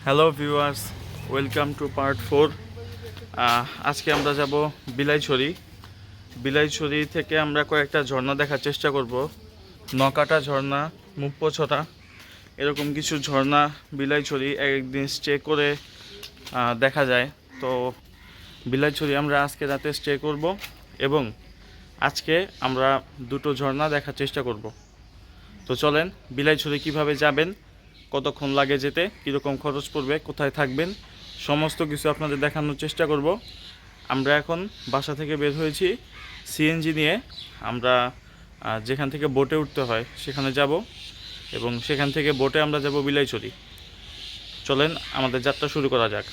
Hello viewers, welcome to part 4। আজকে আমরা যাব বিলাইছড়ি থেকে আমরা কয়েকটা ঝর্ণা দেখার চেষ্টা করব। নকাটা ঝর্ণা, মুপ্পছড়া, এরকম কিছু ঝর্ণা বিলাইছড়ি একদিন স্টে করে দেখা যায়। তো বিলাইছড়ি আমরা আজকে রাতে স্টে করব এবং আজকে আমরা দুটো ঝর্ণা দেখার চেষ্টা করব। তো চলেন, বিলাইছড়ি কিভাবে যাবেন, কতক্ষণ লাগে যেতে, কীরকম খরচ পড়বে, কোথায় থাকবেন, সমস্ত কিছু আপনাদের দেখানোর চেষ্টা করব। আমরা এখন বাসা থেকে বের হয়েছি সিএনজি নিয়ে। আমরা যেখান থেকে বোটে উঠতে হয় সেখানে যাব এবং সেখান থেকে বোটে আমরা যাব বিলাইছড়ি। চলেন আমাদের যাত্রা শুরু করা যাক।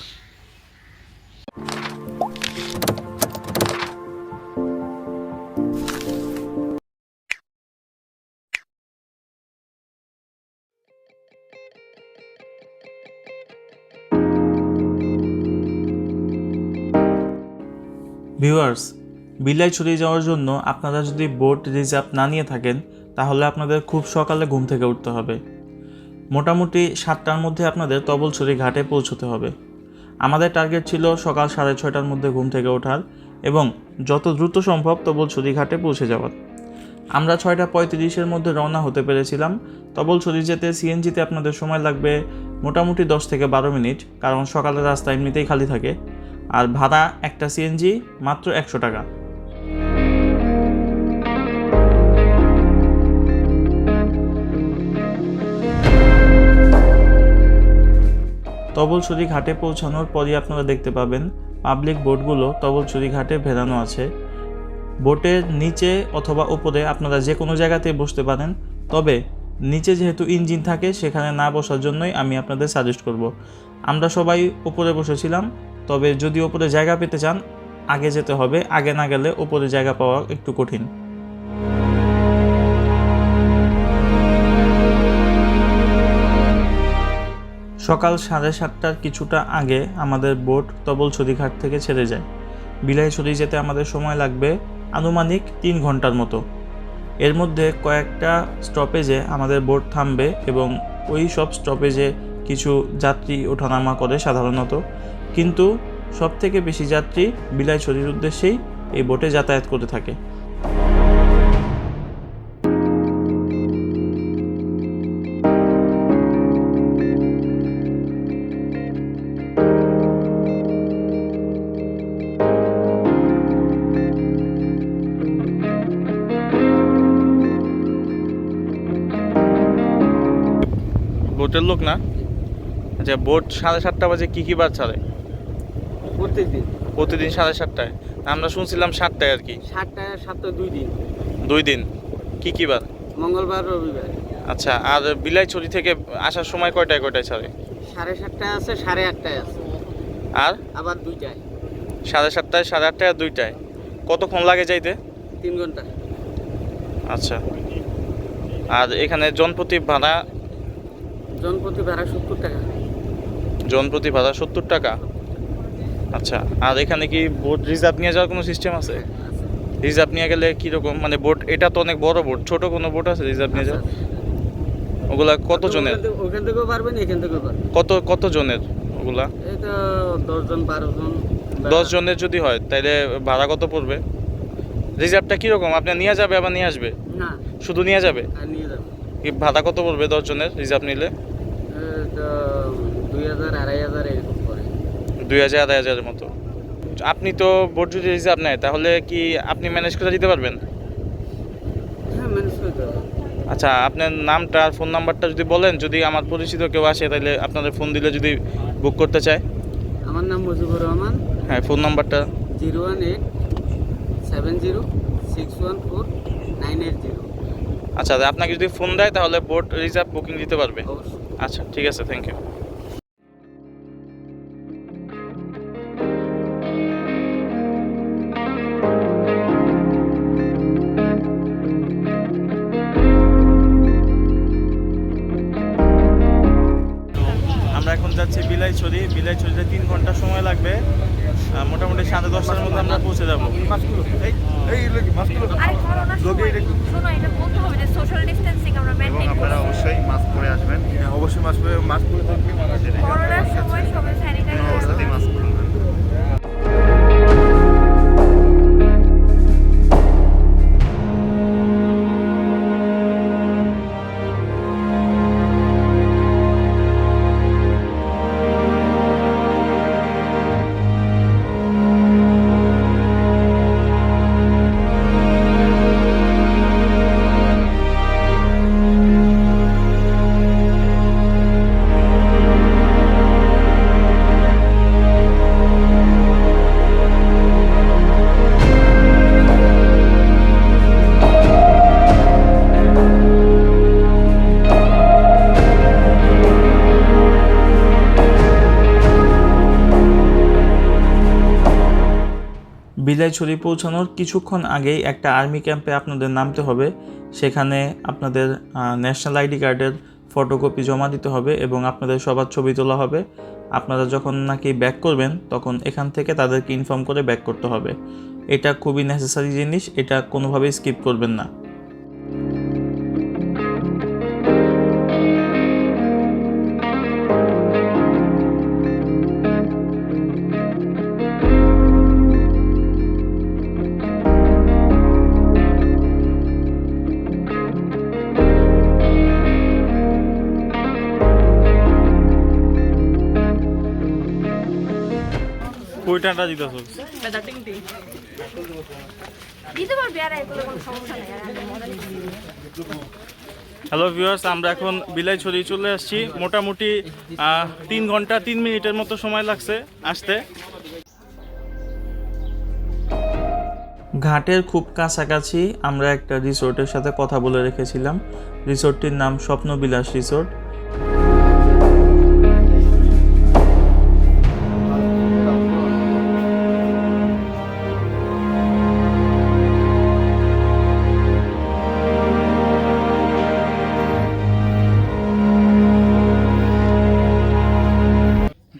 ভিউয়ার্স, বিলাইছড়ি যাওয়ার জন্য আপনারা যদি বোট রিজার্ভ না নিয়ে থাকেন তাহলে আপনাদের খুব সকালে ঘুম থেকে উঠতে হবে। মোটামুটি 7টার মধ্যে আপনাদের তবলছড়ি ঘাটে পৌঁছতে হবে। আমাদের টার্গেট ছিল সকাল 6:30টার মধ্যে ঘুম থেকে ওঠার এবং যত দ্রুত সম্ভব তবলছড়ি ঘাটে পৌঁছে যাওয়ার। আমরা 6:35-এর মধ্যে রওনা হতে পেরেছিলাম। তবলছড়ি যেতে সিএনজিতে আপনাদের সময় লাগবে মোটামুটি 10 থেকে 12 মিনিট, কারণ সকালের রাস্তা এমনিতেই খালি থাকে। আর ভাড়া একটা সিএনজি মাত্র 100 টাকা। তবলছড়ি ঘাটে পৌঁছানোর পরই আপনারা দেখতে পাবেন পাবলিক বোটগুলো তবলছড়ি ঘাটে ভেড়ানো আছে। বোটের নিচে অথবা ওপরে আপনারা যে কোনো জায়গাতেই বসতে পারেন, তবে নিচে যেহেতু ইঞ্জিন থাকে সেখানে না বসার জন্যই আমি আপনাদের সাজেস্ট করব। আমরা সবাই ওপরে বসেছিলাম, তবে যদি ওপরে জায়গা পেতে চান আগে যেতে হবে, আগে না গেলে ওপরে জায়গা পাওয়া একটু কঠিন। সকাল 7:30টার কিছুটা আগে আমাদের বোট তবলছড়ি ঘাট থেকে ছেড়ে যায়। বিলাইছড়ি যেতে আমাদের সময় লাগবে আনুমানিক 3 ঘন্টার মতো। এর মধ্যে কয়েকটা স্টপেজে আমাদের বোট থামবে এবং ওই সব স্টপেজে কিছু যাত্রী ওঠানামা করে সাধারণত, কিন্তু সবথেকে বেশি যাত্রী বিলাইছড়ির উদ্দেশ্যেই এই বোটে যাতায়াত করে থাকে। বোটের লোক না? আচ্ছা, বোট 7:30 বাজে কি বার ছাড়ে? প্রতিদিন 7:30টায়। আমরা শুনছিলাম 7টায় আর কি। 7টায় 7টায় 2 দিন। 2 দিন। কি বার? মঙ্গলবার, রবিবার। আচ্ছা, আর বিলাইছড়ি থেকে আসার সময় কয়টায় ছাড়ে? 7:30টায় আছে, 8:30টায় আছে, আর আবার 2টায়। 7:30টায়, 8:30টায় আর 2টায়। কতক্ষণ লাগে যাইতে? 3 ঘন্টা। আচ্ছা, আর এখানে জনপ্রতি ভাড়া? জনপ্রতি ভাড়া 70 টাকা। জনপ্রতি ভাড়া 70 টাকা। আচ্ছা, আর এখানে কি বোট রিজার্ভ নিয়ে যাওয়ার কোনো সিস্টেম আছে? রিজার্ভ নিয়ে গেলে কীরকম, মানে বোট এটা তো অনেক বড় বোট, ছোট কোনো বোট আছে রিজার্ভ নিয়ে যাওয়া? ওগুলা কত জনের? ওখান থেকেও পারবেন, এখান থেকেও পারবেন। কত জনের ওগুলা? এই তো 10 জন 12 জন। 10 জনের যদি হয় তাহলে ভাড়া কত পড়বে? রিজার্ভটা কীরকম, আপনি নিয়ে যাবে আবার নিয়ে আসবে? না, শুধু নিয়ে যাবে? আর নিয়ে যাবে। কি ভাড়া কত পড়বে 10 জনের রিজার্ভ নিলে? 2000 2500 এরকম পড়ে। 2000 2500-এর মতো। আপনি তো বোট যদি রিজার্ভ নেয় তাহলে কি আপনি ম্যানেজ করে দিতে পারবেন? হ্যাঁ, ম্যানেজ করতে হবে। আচ্ছা, আপনার নামটা আর ফোন নাম্বারটা যদি বলেন, যদি আমার পরিচিত কেউ আসে তাহলে আপনাদের ফোন দিলে যদি বুক করতে চায়। আমার নাম মুজিবুর রহমান। হ্যাঁ, ফোন নাম্বারটা? 01870614980। আচ্ছা, আপনাকে যদি ফোন দেয় তাহলে বোট রিজার্ভ বুকিং দিতে পারবে। অবশ্যই। আচ্ছা, ঠিক আছে, থ্যাংক ইউ। আমরা এখন যাচ্ছি বিলাইছড়িতে 3 ঘন্টা সময় লাগবে। মোটামুটি 10:30টার মধ্যে আমরা পৌঁছে যাবো। আপনারা অবশ্যই মাস্ক পরে আসবেন। অবশ্যই মাস্ক পরে থাকবেন। বিলাইছড়ি পৌঁছানোর কিছুক্ষণ আগেই একটা আর্মি ক্যাম্পে আপনাদের নামতে হবে। সেখানে আপনাদের ন্যাশনাল আইডি কার্ডের ফটোকপি জমা দিতে হবে এবং আপনাদের সবার ছবি তোলা হবে। আপনারা যখন নাকি ব্যাক করবেন তখন এখান থেকে তাদেরকে ইনফর্ম করে ব্যাক করতে হবে। এটা খুবই নেসেসারি জিনিস, এটা কোনোভাবেই স্কিপ করবেন না। কয়টাটা দিতেছ? দিতে পারবি আর এগুলো কোনো সমস্যা নেই আর আমি মজা নিচ্ছি। হ্যালো ভিউয়ার্স, আমরা এখন বিলাইছড়ি চলে আসছি। মোটামুটি 3 ঘন্টা 3 মিনিটের মতো সময় লাগছে আসতে। ঘাটের খুব কাছাকাছি আমরা একটা রিসোর্টের সাথে কথা বলে রেখেছিলাম। রিসোর্টটির নাম স্বপ্নবিলাস রিসোর্ট।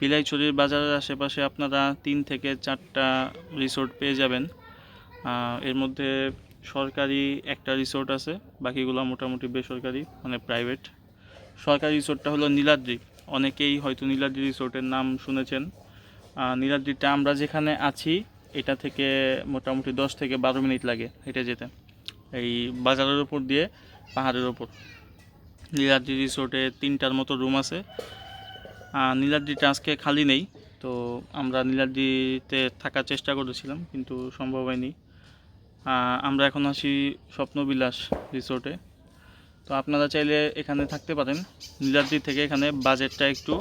বিলাইছড়ির বাজারের আশেপাশে আপনারা 3 থেকে 4টা রিসোর্ট পেয়ে যাবেন। এর মধ্যে সরকারি একটা রিসোর্ট আছে, বাকিগুলো মোটামুটি বেসরকারি মানে প্রাইভেট। সরকারি রিসোর্টটা হলো নীলাদ্রি। অনেকেই হয়তো নীলাদ্রি রিসোর্টের নাম শুনেছেন। নীলাদ্রিটা আমরা যেখানে আছি এটা থেকে মোটামুটি 10 থেকে 12 মিনিট লাগে হেঁটে যেতে, এই বাজারের উপর দিয়ে পাহাড়ের ওপর। নীলাদ্রি রিসোর্টে 3টার মতো রুম আছে। নীলাদ্রিটা আজকে খালি নেই, তো আমরা নীলাদ্রিতে থাকার চেষ্টা করেছিলাম কিন্তু সম্ভব হয়নি। আমরা এখন আসি স্বপ্নবিলাস রিসোর্টে। তো আপনারা চাইলে এখানে থাকতে পারেন। নীলাদ্রি থেকে এখানে বাজেটটা একটু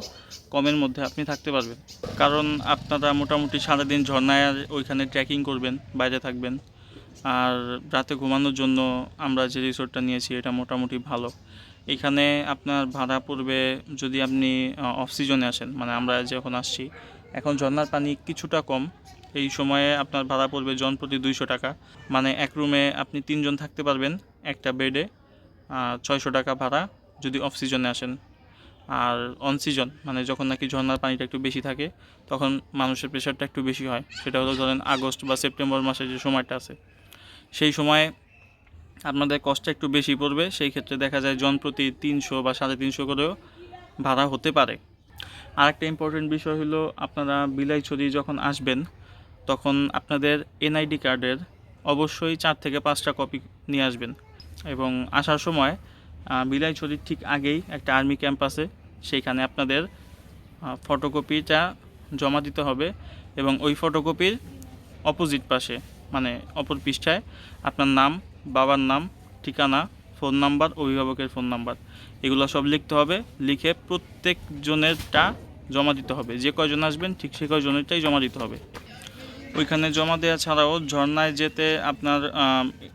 কমের মধ্যে আপনি থাকতে পারবেন, কারণ আপনারা মোটামুটি সারাদিন ঝর্ণায় ওইখানে ট্রেকিং করবেন, বাইরে থাকবেন। আর রাতে ঘুমানোর জন্য আমরা যে রিসোর্টটা নিয়েছি এটা মোটামুটি ভালো। এখানে আপনার ভাড়া পড়বে, যদি আপনি অফ সিজনে আসেন, মানে আমরা যখন আসছি এখন ঝর্ণার পানি কিছুটা কম, এই সময়ে আপনার ভাড়া পড়বে জন প্রতি 200 টাকা। মানে এক রুমে আপনি 3 জন থাকতে পারবেন একটা বেডে। 600 টাকা ভাড়া যদি অফ সিজনে আসেন। আর অন সিজন মানে যখন নাকি ঝর্ণার পানিটা একটু বেশি থাকে তখন মানুষের প্রেশারটা একটু বেশি হয়, সেটা হলো ধরেন আগস্ট বা সেপ্টেম্বর মাসের যে সময়টা আছে সেই সময় আপনাদের কষ্টটা একটু বেশি পড়বে। সেই ক্ষেত্রে দেখা যায় জন প্রতি 300 বা 350 করেও ভাড়া হতে পারে। আরেকটা ইম্পর্টেন্ট বিষয় হলো, আপনারা বিলাইছড়ি যখন আসবেন তখন আপনাদের এনআইডি কার্ডের অবশ্যই 4 থেকে 5টা কপি নিয়ে আসবেন। এবং আসার সময় বিলাইছড়ির ঠিক আগেই একটা আর্মি ক্যাম্প আছে, সেইখানে আপনাদের ফটোকপিটা জমা দিতে হবে। এবং ওই ফটোকপির অপোজিট পাশে মানে অপর পৃষ্ঠায় আপনার নাম, বাবার নাম, ঠিকানা, ফোন নাম্বার, অভিভাবকের ফোন নাম্বার এগুলো সব লিখতে হবে। লিখে প্রত্যেকজনেরটা জমা দিতে হবে। যে কয়জন আসবেন ঠিক সে কয়জনেরটাই জমা দিতে হবে। ওইখানে জমা দেওয়া ছাড়াও ঝর্ণায় যেতে আপনার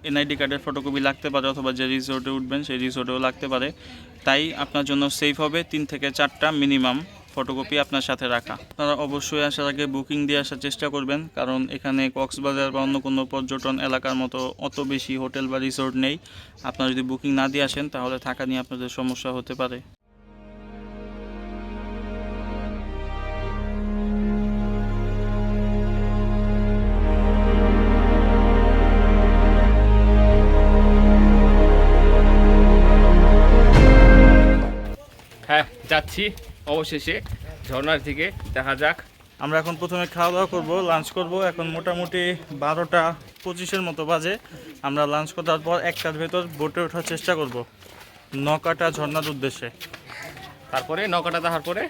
এনআইডি কার্ডের ফটোকপি লাগতে পারে, অথবা যে রিসোর্টে উঠবেন সেই রিসোর্টেও লাগতে পারে। তাই আপনার জন্য সেফ হবে 3 থেকে 4টা মিনিমাম ফটোকপি আপনার সাথে রাখা। আপনারা অবশ্যই আসার আগে বুকিং দিয়ে আসার চেষ্টা করবেন, কারণ এখানে কক্সবাজার বা অন্য কোনো পর্যটন এলাকার মতো অত বেশি হোটেল বা রিসোর্ট নেই। আপনারা যদি বুকিং না দিয়ে আসেন তাহলে থাকা নিয়ে আপনাদের সমস্যা হতে পারে। হ্যাঁ, যাচ্ছি অবশেষে ঝর্ণার দিকে। দেখা যাক। আমরা এখন প্রথমে খাওয়া দাওয়া করবো, লাঞ্চ করব। এখন মোটামুটি 12টা 25-এর মতো বাজে। আমরা লাঞ্চ করার পর 1টার ভেতর বোটে ওঠার চেষ্টা করব নকাটা ঝর্ণার উদ্দেশ্যে। তারপরে নৌকাটা দেখার পরে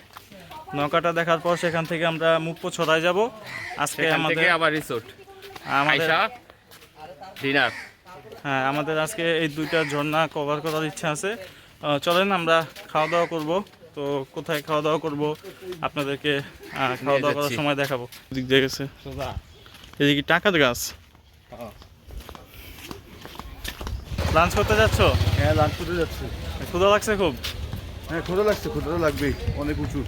নৌকাটা দেখার পর সেখান থেকে আমরা মুপ্পছড়ায় যাব। আজকে সেখান আমাদের থেকে আবার রিসোর্ট, আমাদের আইসা ডিনার। হ্যাঁ, আমাদের আজকে এই 2টা ঝর্ণা কভার করার ইচ্ছা আছে। চলেন আমরা খাওয়া দাওয়া করব। তো কোথায় খাওয়া দাওয়া করব আপনাদেরকে খাওয়া দাওয়া করার সময় দেখাবো। দিক দিয়ে গেছে এদিকে টাকার গাছ। লাঞ্চ করতে যাচ্ছ? হ্যাঁ, লাঞ্চ করতে যাচ্ছি। ক্ষুধা লাগছে খুব? হ্যাঁ, ক্ষুধা লাগছে, ক্ষুধা লাগবেই, অনেক উঁচু।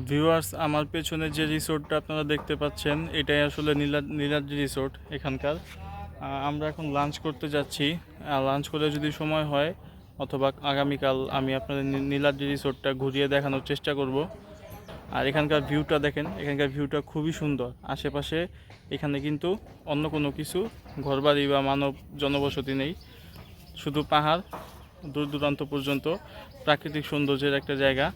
ভিউয়ার্স, আমার পেছনে যে রিসোর্টটা আপনারা দেখতে পাচ্ছেন এটাই আসলে নীলাদ্রি রিসোর্ট এখানকার। আমরা এখন লাঞ্চ করতে যাচ্ছি। লাঞ্চ করে যদি সময় হয় অথবা আগামীকাল আমি আপনাদের নীলাদ্রি রিসোর্টটা ঘুরিয়ে দেখানোর চেষ্টা করব। আর এখানকার ভিউটা দেখেন, এখানকার ভিউটা খুবই সুন্দর। আশেপাশে এখানে কিন্তু অন্য কোনো কিছু ঘরবাড়ি বা মানব জনবসতি নেই, শুধু পাহাড় দূর দূরান্ত পর্যন্ত, প্রাকৃতিক সৌন্দর্যের একটা জায়গা।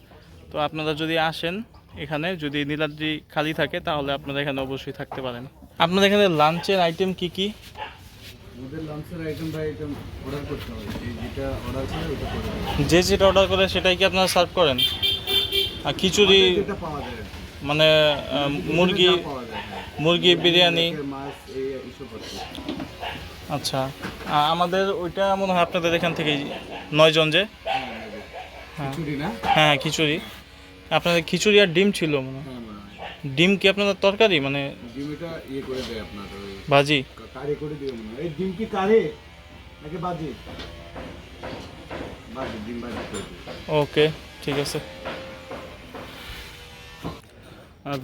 তো আপনারা যদি আসেন এখানে, যদি নীলাদ্রি খালি থাকে তাহলে আপনারা এখানে অবশ্যই থাকতে পারেন। আপনাদের এখানে লাঞ্চের আইটেম কি কি? আমাদের লাঞ্চের আইটেম বাই আইটেম অর্ডার করতে হবে, এই যেটা অর্ডার করে ওটা করে দেবো। যে যেটা অর্ডার করে সেটাই কি আপনারা সার্ভ করেন? আর খিচুড়ি যেটা পাওয়া যায় আর কি। মানে মুরগি যেটা পাওয়া যায়, হ্যাঁ। মুরগি বিরিয়ানি। মাছ এইসব আর কি। আচ্ছা, আমাদের ওইটা মনে হয় আপনাদের এখান থেকেই 9 জন যে। হ্যাঁ খিচুড়ি না? হ্যাঁ, খিচুড়ি। আপনাদের খিচুড়ি আর ডিম ছিল মনে হয়। হ্যাঁ মনে হয়। ডিম কি আপনাদের তরকারি মানে ডিম এটা ইয়ে করে দেয় আপনার ওই ভাজি? কারি করে দিও মনে হয়। এই ডিম কি কারি নাকি বাজি? বাজি, ডিম বাজি করে দিও। ওকে, ঠিক আছে।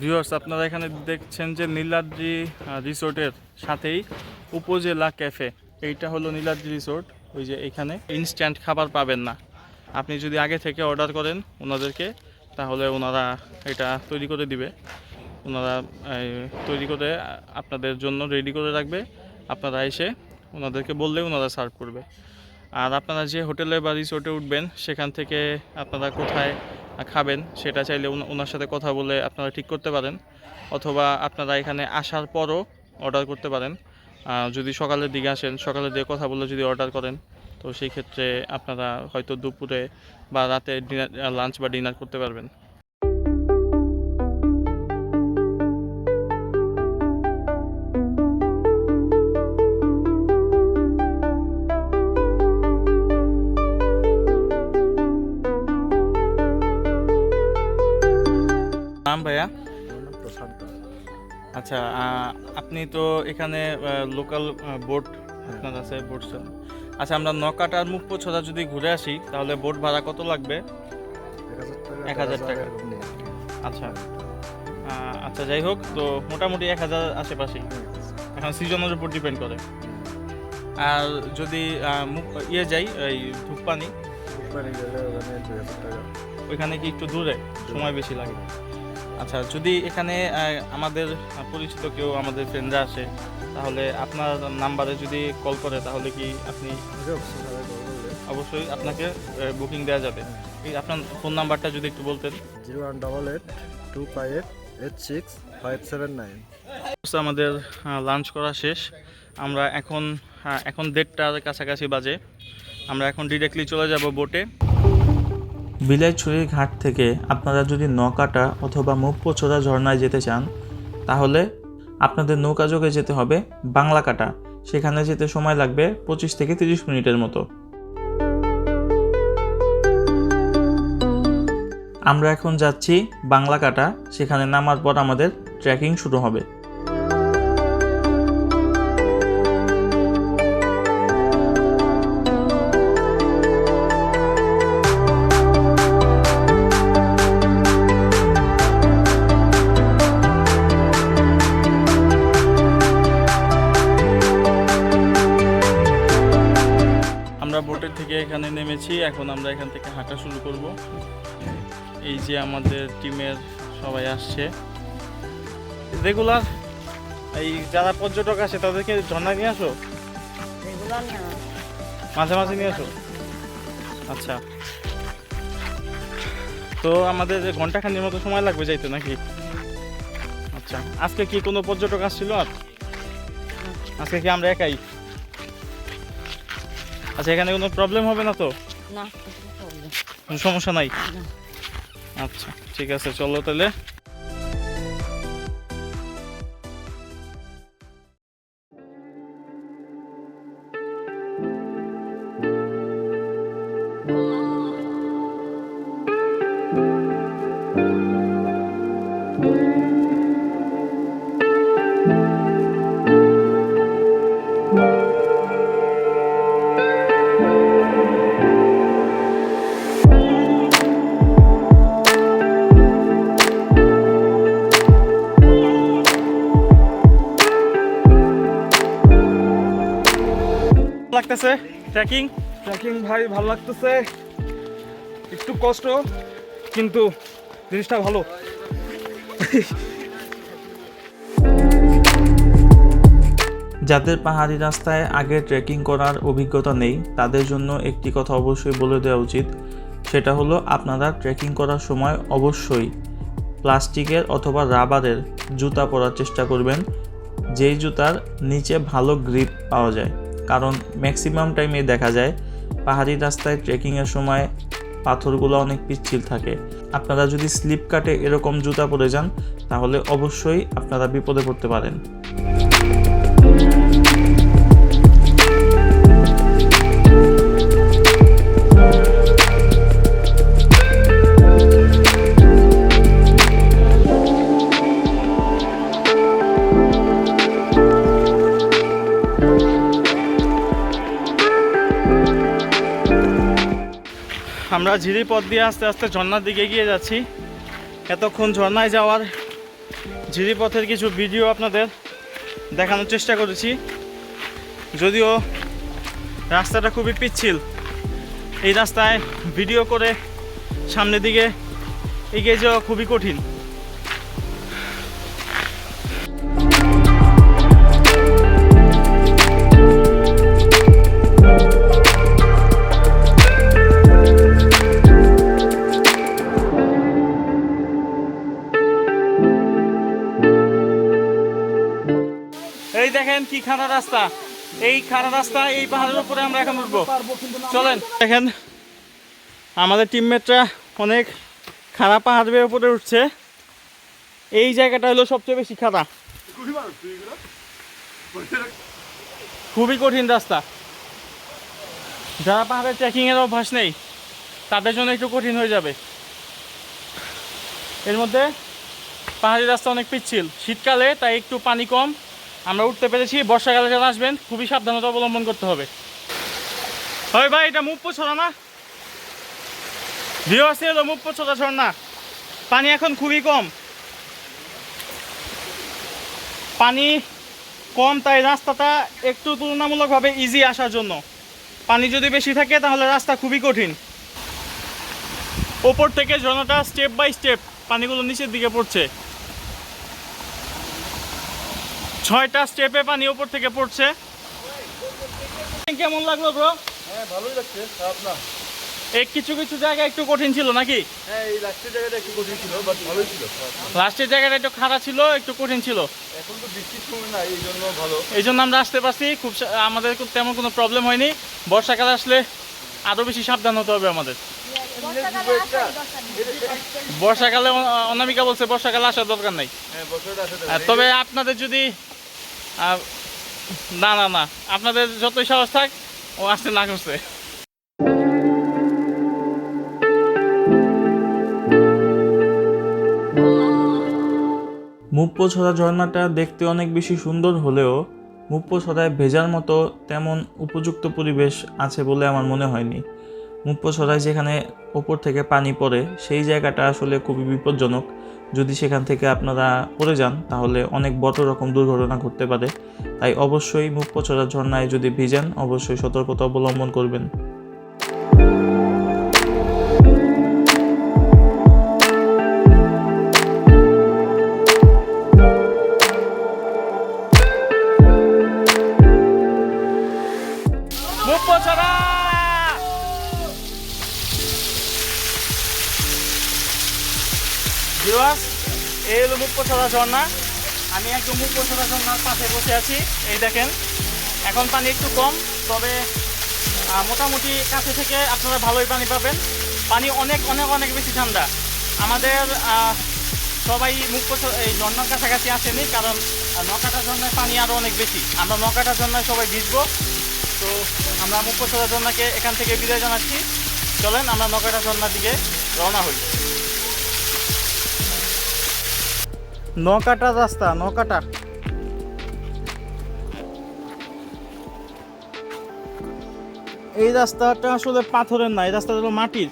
ভিউয়ার্স, আপনারা এখানে দেখছেন যে নীলাদ্রি রিসোর্টের সাথেই উপজেলা ক্যাফে। এইটা হলো নীলাদ্রি রিসোর্ট। ওই যে এখানে ইনস্ট্যান্ট খাবার পাবেন না, আপনি যদি আগে থেকে অর্ডার করেন ওনাদেরকে তাহলে ওনারা এটা তৈরি করে দিবে। ওনারা তৈরি করে আপনাদের জন্য রেডি করে রাখবে, আপনারা এসে ওনাদেরকে বললে ওনারা সার্ভ করবে। আর আপনারা যে হোটেলে বা রিসোর্টে উঠবেন সেখান থেকে আপনারা কোথায় খাবেন সেটা চাইলে ওনার সাথে কথা বলে আপনারা ঠিক করতে পারেন, অথবা আপনারা এখানে আসার পরও অর্ডার করতে পারেন। যদি সকালের দিকে আসেন, সকালের দিকে কথা বলে যদি অর্ডার করেন তো সেই ক্ষেত্রে আপনারা হয়তো দুপুরে বা রাতে লাঞ্চ বা ডিনার করতে পারবেন। নাম ভাইয়া? আচ্ছা, আপনি তো এখানে লোকাল বোট আপনার আছে, বোট চালান। আচ্ছা, আমরা নকাটা আর মুক্তছড়া যদি ঘুরে আসি তাহলে বোট ভাড়া কত লাগবে? 1000 টাকা। আচ্ছা আচ্ছা, যাই হোক, তো মোটামুটি 1000 আশেপাশেই। এখন সিজনের উপর ডিপেন্ড করে। আর যদি যাই এই ধূপপানি, ওইখানে কি একটু দূরে, সময় বেশি লাগে? আচ্ছা, যদি এখানে আমাদের পরিচিত কেউ, আমাদের ফ্রেন্ডরা আসে তাহলে আপনার নাম্বারে যদি কল করে তাহলে কি আপনি অবশ্যই আপনাকে বুকিং দেওয়া যাবে? এই আপনার ফোন নাম্বারটা যদি একটু বলতেন। 01882586579। আমাদের লাঞ্চ করা শেষ। আমরা এখন 1:30টার কাছাকাছি বাজে। আমরা এখন ডিরেক্টলি চলে যাব বোটে। বিলাইছড়ির ঘাট থেকে আপনারা যদি নকাটা অথবা মুপ্পছড়া ঝর্ণায় যেতে চান তাহলে আপনাদের নৌকাযোগে যেতে হবে বাংলাকাটা। সেখানে যেতে সময় লাগবে 25 থেকে 30 মিনিটের মতো। আমরা এখন যাচ্ছি বাংলাকাটা। সেখানে নামার পর আমাদের ট্রেকিং শুরু হবে। আমরা বোটের থেকে এখানে নেমেছি, এখন আমরা এখান থেকে হাঁটা শুরু করব। এই যে আমাদের টিমের সবাই আসছে রেগুলার। এই যারা পর্যটক আসে তাদেরকে ঝর্ণায় নিয়ে আসো, মাঝে মাঝে নিয়ে আসো। আচ্ছা, তো আমাদের ঘন্টাখানির মতো সময় লাগবে যাইতে নাকি? আচ্ছা, আজকে কি কোনো পর্যটক আসছিল? আর আজকে কি আমরা একাই? আচ্ছা, এখানে কোনো প্রবলেম হবে না তো? না, কোনো সমস্যা নাই? আচ্ছা, ঠিক আছে, চলো তাহলে। লাগতেছে ট্রেকিং? ট্রেকিং ভাই ভালো লাগতেছে, একটু কষ্ট কিন্তু জিনিসটা ভালো। যাদের পাহাড়ি রাস্তায় আগে ট্রেকিং করার অভিজ্ঞতা নেই তাদের জন্য একটি কথা অবশ্যই বলে দেওয়া উচিত, সেটা হলো আপনারা ট্রেকিং করার সময় অবশ্যই প্লাস্টিকের অথবা রাবারের জুতা পরার চেষ্টা করবেন, যেই জুতার নিচে ভালো গ্রিপ পাওয়া যায়। কারণ ম্যাক্সিমাম টাইমে দেখা যায় পাহাড়ি রাস্তায় ট্রেকিংয়ের সময় পাথরগুলো অনেক পিচ্ছিল থাকে। আপনারা যদি স্লিপ কাটে এরকম জুতা পরে যান তাহলে অবশ্যই আপনারা বিপদে পড়তে পারেন। আমরা ঝিরি পথ দিয়ে আস্তে আস্তে ঝর্ণার দিকে এগিয়ে যাচ্ছি। এতক্ষণ ঝর্ণায় যাওয়ার ঝিরি পথের কিছু ভিডিও আপনাদের দেখানোর চেষ্টা করেছি, যদিও রাস্তাটা খুবই পিচ্ছিল। এই রাস্তায় ভিডিও করে সামনের দিকে এগিয়ে যাওয়া খুবই কঠিন। এই দেখেন কি খারাপ রাস্তা, এই খারাপ রাস্তা, এই পাহাড়ের উপরে আমরা এখন উঠবো। চলেন। দেখেন আমাদের টিমমেটরা অনেক খারাপ পাহাড়ের উপরে উঠছে। এই জায়গাটা হলো সবচেয়ে বেশি খারাপ, খুবই কঠিন রাস্তা। যারা পাহাড়ে ট্রেকিংয়ের অভ্যাস নেই তাদের জন্য একটু কঠিন হয়ে যাবে। এর মধ্যে পাহাড়ি রাস্তা অনেক পিচ্ছিল, শীতকালে তাই একটু পানি কম, আমরা উঠতে পেরেছি। বর্ষাকালে যারা আসবেন খুবই সাবধানতা অবলম্বন করতে হবে। হয় ভাই, এটা মুপ্পছড়া না? ভিউ আছে হলো মুপ্পছড়া ঝর্ণা। পানি এখন খুবই কম, পানি কম, তাই রাস্তাটা একটু তুলনামূলকভাবে ইজি আসার জন্য। পানি যদি বেশি থাকে তাহলে রাস্তা খুবই কঠিন। ওপর থেকে ঝর্ণাটা স্টেপ বাই স্টেপ পানিগুলো নিচের দিকে পড়ছে। 6টা স্টেপে পানি উপর থেকে পড়ছে। কেমন লাগলো ব্রো? হ্যাঁ ভালোই লাগছে, খারাপ না। এই কিছু কিছু জায়গা একটু কঠিন ছিল নাকি? হ্যাঁ এই লাস্টের জায়গাটা একটু কঠিন ছিল, বাট ভালোই ছিল। লাস্টের জায়গাটা একটু খারাপ ছিল, একটু কঠিন ছিল। এখন তো বৃষ্টির সময় না, এই জন্য ভালো। এই জন্য আমরা আসতে পারছি, আমাদের তেমন কোনো প্রবলেম হয়নি। বর্ষাকালে আসলে আরও বেশি সাবধান হতে হবে আমাদের। বর্ষাকালে অনামিকা বলছে বর্ষাকালে আসার দরকার নাই। হ্যাঁ বছরটা আসে। তবে আপনাদের যদি না না না আপনাদের যতই সাহস থাক ও আসতে না করছে। মুপ্পছড়া ঝর্ণাটা দেখতে অনেক বেশি সুন্দর হলেও মুপ্পছড়ায় ভেজার মতো তেমন উপযুক্ত পরিবেশ আছে বলে আমার মনে হয়নি। মুপ্পছড়ায় যেখানে ওপর থেকে পানি পড়ে সেই জায়গাটা আসলে খুবই বিপজ্জনক। যদি সেখান থেকে আপনারা পড়ে যান তাহলে অনেক বড় রকম দুর্ঘটনা ঘটতে পারে। তাই অবশ্যই মুপ্পছড়া ঝর্ণায় যদি ভিজেন অবশ্যই সতর্কতা অবলম্বন করবেন। মুপ্পছড়া ভিউয়ার্স, এই হলো মুপ্পছড়া ঝর্ণা। আমি একদম মুপ্পছড়া ঝর্ণার পাশে বসে আছি। এই দেখেন এখন পানি একটু কম, তবে মোটামুটি কাছে থেকে আপনারা ভালোই পানি পাবেন। পানি অনেক অনেক অনেক বেশি ঠান্ডা। আমাদের সবাই এই ঝর্ণার কাছাকাছি আসেনি, কারণ নকাটা ঝর্ণায় পানি আরও অনেক বেশি। আমরা নকাটা ঝর্ণায় সবাই ভিজবো, তো আমরা মুপ্পছড়া ঝর্ণাকে এখান থেকে বিদায় জানাচ্ছি। চলেন আমরা নকাটা ঝর্ণার দিকে রওনা হই। নকাটা রাস্তা, নকাটা। এই রাস্তাটা আসলে পাথরের না, এই রাস্তাটা হলো মাটির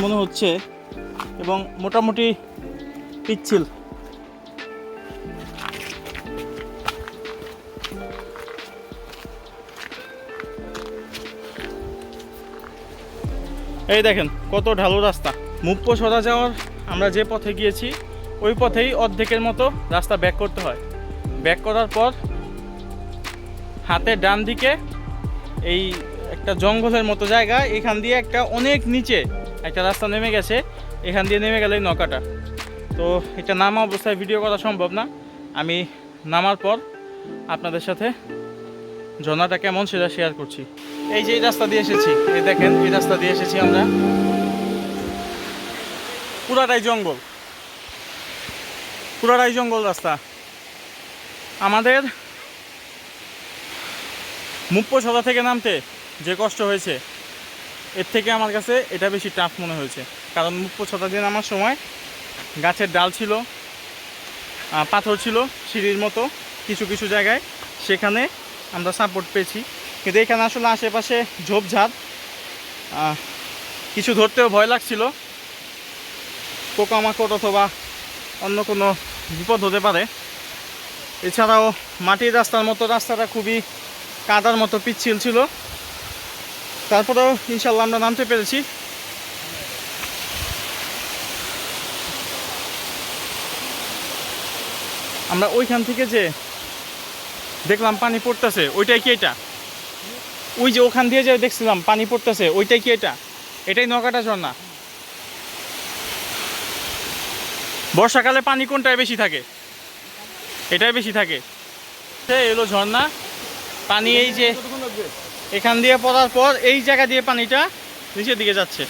মনে হচ্ছে, এবং মোটামুটি পিচ্ছিল। এই দেখেন কত ঢালু রাস্তা। মুপ্পো সরা যাওয়ার আমরা যে পথে গিয়েছি ওই পথেই অর্ধেকের মতো রাস্তা ব্যাক করতে হয়। ব্যাক করার পর হাতের ডান দিকে এই একটা জঙ্গলের মতো জায়গা, এখান দিয়ে একটা অনেক নিচে একটা রাস্তা নেমে গেছে, এখান দিয়ে নেমে গেলেই নৌকাটা। তো এটা নামা অবস্থায় ভিডিও করা সম্ভব না, আমি নামার পর আপনাদের সাথে ঝর্ণাটা কেমন সেটা শেয়ার করছি। এই যে এই রাস্তা দিয়ে এসেছি, এই দেখেন এই রাস্তা দিয়ে এসেছি আমরা, পুরাটাই জঙ্গল, পুরাটাই জঙ্গল রাস্তা। আমাদের মুপ্পো সরা থেকে নামতে যে কষ্ট হয়েছে এর থেকে আমার কাছে এটা বেশি টাফ মনে হয়েছে। কারণ মুপ্পো সরা দিয়ে নামার সময় গাছের ডাল ছিল, পাথর ছিল সিঁড়ির মতো কিছু কিছু জায়গায়, সেখানে আমরা সাপোর্ট পেয়েছি। কিন্তু এখানে আসলে আশেপাশে ঝোপঝাড়, কিছু ধরতেও ভয় লাগছিল, পোকামাকড় অথবা অন্য কোনো বিপদ হতে পারে। এছাড়াও মাটির রাস্তার মতো রাস্তাটা খুবই কাদার মতো পিচ্ছিল ছিল, তারপরেও ইনশাল্লাহ আমরা নামতে পেরেছি। আমরা ওইখান থেকে যে দেখলাম পানি পড়তেছে, ওইটাই কি এটা? ওই যে ওখান দিয়ে যে দেখছিলাম পানি পড়তেছে, ওইটাই কি এটা? এটাই নৌকাটা ঝর্ণা। বর্ষাকালে পানি কোনটায় বেশি থাকে? এটাই বেশি থাকে। এলো ঝর্ণা, পানি এই যে এখান দিয়ে পড়ার পর এই জায়গা দিয়ে পানিটা নিচের দিকে যাচ্ছে।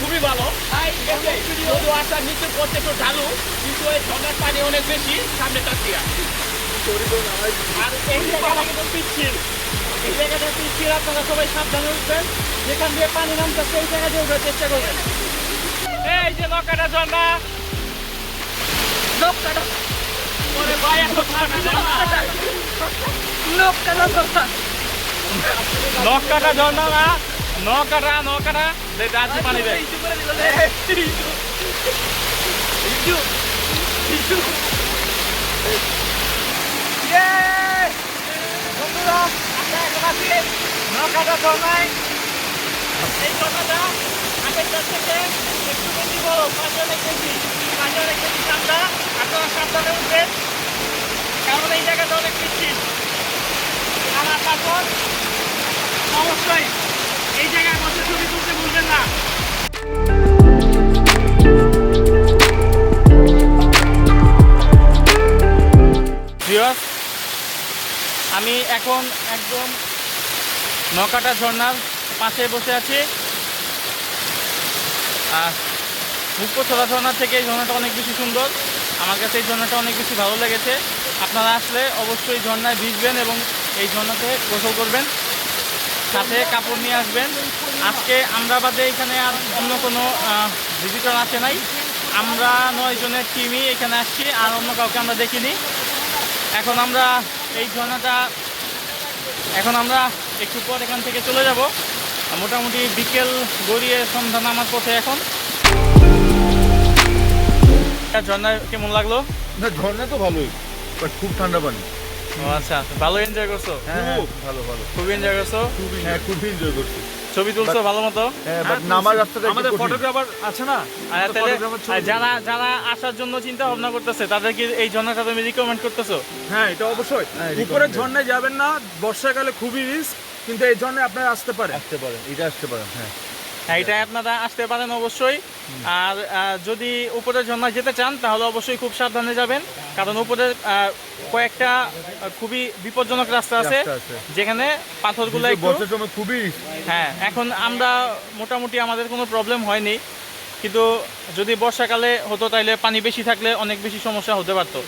খুবই ভালো, যদিও আসার নিচে পড়তে একটু ঢালু, কিন্তু এই ঝর্ণার পানি অনেক বেশি সামনে তার থেকে। আর এই জায়গাটা কিন্তু পিচ্ছিল, এই জায়গাটা পিচ্ছিল, আপনারা সবাই সাবধানে উঠবেন। যেখান দিয়ে পানি নামতেছে এই জায়গা দিয়ে উঠার চেষ্টা করবেন। এই যে নৌকাটা ঝর্ণা, নৌকাটা ওরে ভাই এত নৌকাটা ঝর্ণা না, নৌকাটা নৌকাটা আছে পানি দেয়। নৌকাটা ঝর্ণায়, এই ঝর্ণাটা আগের থেকে একটু বেশি বড়, পাশে অনেক বেশি, পাশে অনেক বেশি ঠান্ডা। আপনারা সাবধানে উঠবেন, কারণ এই জায়গাটা অনেক পিচ্ছিল। আমার তারপর অবশ্যই এই জায়গায় বসে ছবি তুলতে ভুলবেন না। আমি এখন একদম নৌকাটা ঝর্ণার পাশে বসে আছি। মুপ্পো সরা ঝর্ণা থেকে এই ঝর্ণাটা অনেক বেশি সুন্দর, আমার কাছে এই ঝর্ণাটা অনেক বেশি ভালো লেগেছে। আপনারা আসলে অবশ্যই ঝর্ণায় ভিজবেন এবং এই ঝর্ণাতে গোসল করবেন, সাথে কাপড় নিয়ে আসবেন। আজকে আমরা বাদে এখানে আর অন্য কোনো ভিজিটর আসে নাই, আমরা 9 জনের টিমই এখানে আসছি, আর অন্য কাউকে আমরা দেখিনি। এখন আমরা এই ঝর্ণাটা, এখন আমরা একটু পর এখান থেকে চলে যাব। মোটামুটি বিকেল গড়িয়ে সন্ধ্যা নামার পথে এখন। ঝর্ণা কেমন লাগলো? না ঝর্ণা তো ভালোই, বাট খুব ঠান্ডা পানি। ও আচ্ছা, ভালো এনজয় করছো? হ্যাঁ ভালো ভালো, খুবই এনজয় করছো? হ্যাঁ খুবই এনজয় করছি। ছবি তুলছো ভালো মতো? হ্যাঁ বাট নামার রাস্তাটা আমাদের ফটোগ্রাফার আছে না, আর তাহলে যারা যারা আসার জন্য চিন্তা ভাবনা করতেছে তাদেরকে এই ঝর্ণাটা তুমি রিকমেন্ড করতেছো? হ্যাঁ এটা অবশ্যই। উপরে ঝর্ণায় যাবেন না, বর্ষাকালে খুবই রিস্ক, কিন্তু এই ঝর্ণায় আপনারা আসতে পারেন। আসতে পারেন, এটা আসতে পারেন। হ্যাঁ হ্যাঁ, এটা আপনারা আসতে পারেন অবশ্যই। আর যদি উপরের ঝর্ণা যেতে চান তাহলে অবশ্যই খুব সাবধানে যাবেন, কারণ উপরে কয়েকটা খুবই বিপজ্জনক রাস্তা আছে, যেখানে পাথরগুলো একটু বর্ষার সময় খুবই হ্যাঁ। এখন আমরা মোটামুটি আমাদের কোনো প্রবলেম হয়নি, কিন্তু যদি বর্ষাকালে হতো তাইলে পানি বেশি থাকলে অনেক বেশি সমস্যা হতে পারতো।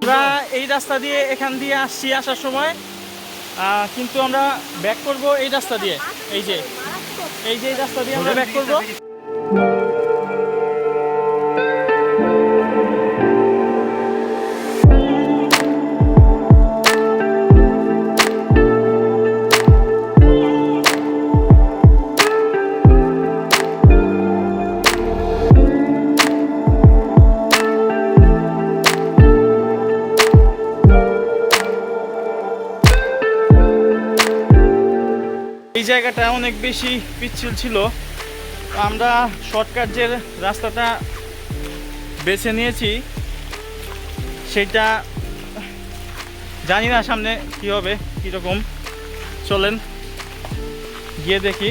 আমরা এই রাস্তা দিয়ে এখান দিয়ে আসছি আসার সময়, কিন্তু আমরা ব্যাক করব এই রাস্তা দিয়ে, এই যে এই রাস্তা দিয়ে আমরা ব্যাক করব। এই জায়গাটা অনেক বেশি পিচ্ছিল ছিল, আমরা শর্টকাট যে রাস্তাটা বেছে নিয়েছি সেটা জানি না সামনে কি হবে, কীরকম। চলেন গিয়ে দেখি।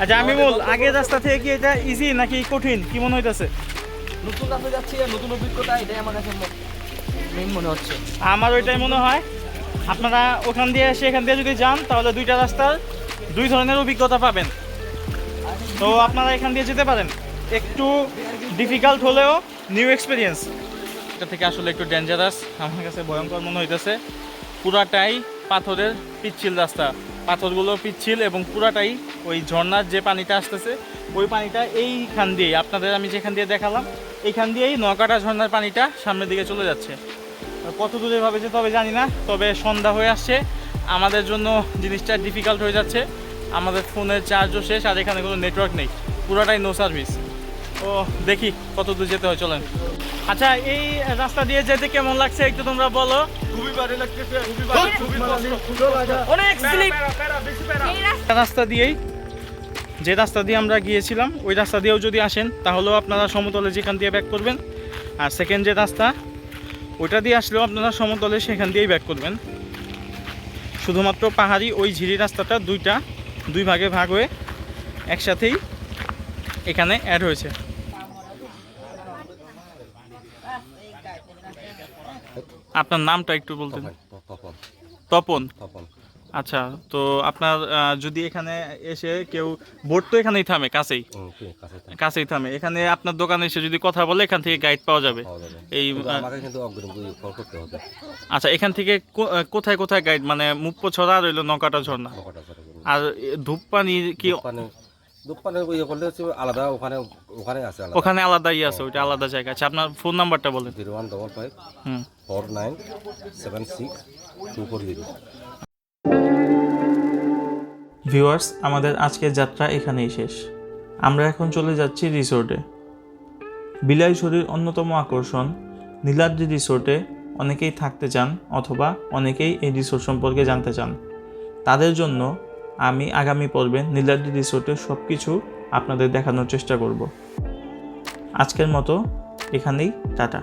আচ্ছা আমি বল, আগের রাস্তা থেকে কি এটা ইজি নাকি কঠিন, কি মনে হইতেছে? নতুন রাস্তা যাচ্ছি, নতুন অভিজ্ঞতা, এটাই আমার কাছে মেইন মনে হচ্ছে। আমার ওইটাই মনে হয়। আপনারা ওখান দিয়ে এসে এখান দিয়ে যদি যান তাহলে দুইটা রাস্তার দুই ধরনের অভিজ্ঞতা পাবেন। তো আপনারা এখান দিয়ে যেতে পারেন, একটু ডিফিকাল্ট হলেও নিউ এক্সপিরিয়েন্স। এটা থেকে আসলে একটু ডেঞ্জারাস, আমার কাছে ভয়ঙ্কর মনে হইতেছে। পুরাটাই পাথরের পিচ্ছিল রাস্তা, পাথরগুলো পিচ্ছিল এবং পুরাটাই ওই ঝর্ণার যে পানিটা আসতেছে ওই পানিটা এইখান দিয়েই, আপনাদের আমি যেখান দিয়ে দেখালাম এইখান দিয়েই নকাটা ঝর্ণার পানিটা সামনের দিকে চলে যাচ্ছে। কত দূরে ভাবে যেতে হবে জানি না, তবে সন্ধ্যা হয়ে আসছে, আমাদের জন্য জিনিসটা ডিফিকাল্ট হয়ে যাচ্ছে। আমাদের ফোনের চার্জও শেষ, আর এখানে কোনো নেটওয়ার্ক নেই, পুরোটাই নো সার্ভিস। তো দেখি কত দূর যেতে হয়, চলেন। আচ্ছা এই রাস্তা দিয়ে যেতে কেমন লাগছে একটু তোমরা বলো। খুবই ভালো লাগতেছে, অনেক স্লিপ। রাস্তা দিয়েই, যে রাস্তা দিয়ে আমরা গিয়েছিলাম ওই রাস্তা দিয়েও যদি আসেন তাহলেও আপনারা সমতলে যেখান দিয়ে ব্যাক করবেন, আর সেকেন্ড যে রাস্তা ওইটা দিয়ে আসলেও আপনারা সমতলে সেখান দিয়েই ব্যাক করবেন। শুধুমাত্র পাহাড়ি ওই ঝিরি রাস্তাটা দুই ভাগে ভাগ হয়ে একসাথেই এখানে অ্যাড হয়েছে। আপনার নামটা একটু বলতেন? তপন। আচ্ছা, তো আপনার যদি এখানে এসে কেউ, বোট তো এখানেই থামে, কাছেই থামে, এখানে আপনার দোকানে এসে যদি কথা বলে এখান থেকে গাইড পাওয়া যাবে। এই আচ্ছা, এখান থেকে কোথায় কোথায় গাইড, মানে মুপ্পছড়া আর হইলো নকাটা ঝর্ণা, আর ধূপপানি কি আলাদা? ওখানে আলাদা ইয়ে আছে, ওইটা আলাদা জায়গা। আচ্ছা আপনার ফোন নাম্বারটা বলেন। 015549762440। ভিউয়ার্স, আমাদের আজকের যাত্রা এখানেই শেষ। আমরা এখন চলে যাচ্ছি রিসোর্টে। বিলাইছড়ির অন্যতম আকর্ষণ নীলাদ্রি রিসোর্টে অনেকেই থাকতে চান অথবা অনেকেই এই রিসোর্ট সম্পর্কে জানতে চান। তাদের জন্য আমি আগামী পর্বে নীলাদ্রি রিসোর্টের সব কিছু আপনাদের দেখানোর চেষ্টা করব। আজকের মতো এখানেই টাটা।